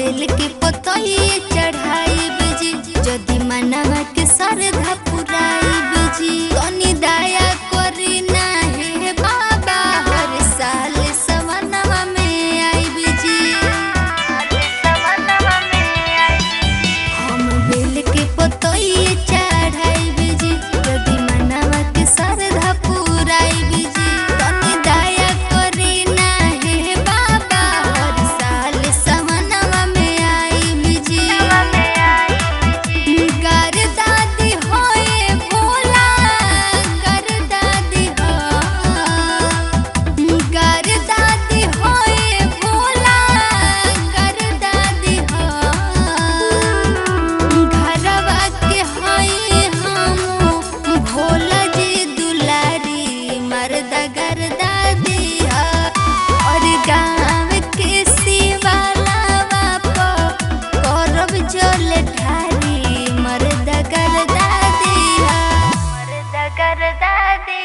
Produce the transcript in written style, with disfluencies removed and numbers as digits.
बेल के पतई चढ़ाई बेजी जदि मनवा के श्रद्धा पुराई बेजी तनी दया करी ना हे बाबा हर साल सवनवा में आई बेजी हम बेल के पतई चढ़ाई बेजी जदि मनवा के श्रद्धा पुराई बेजी तनी दया करी ना हे बाबा हर साल सवनवा में आई बेजी गर दादी होए भोला गर दादी गर दादी होए भोला गर दादी घरवा के होए हम भोला जी दुलारी मर्दा गर दादी और गाँव के शिवालावा पर करब जल ढारी मर्दा गर दादी मर्दा गर दादी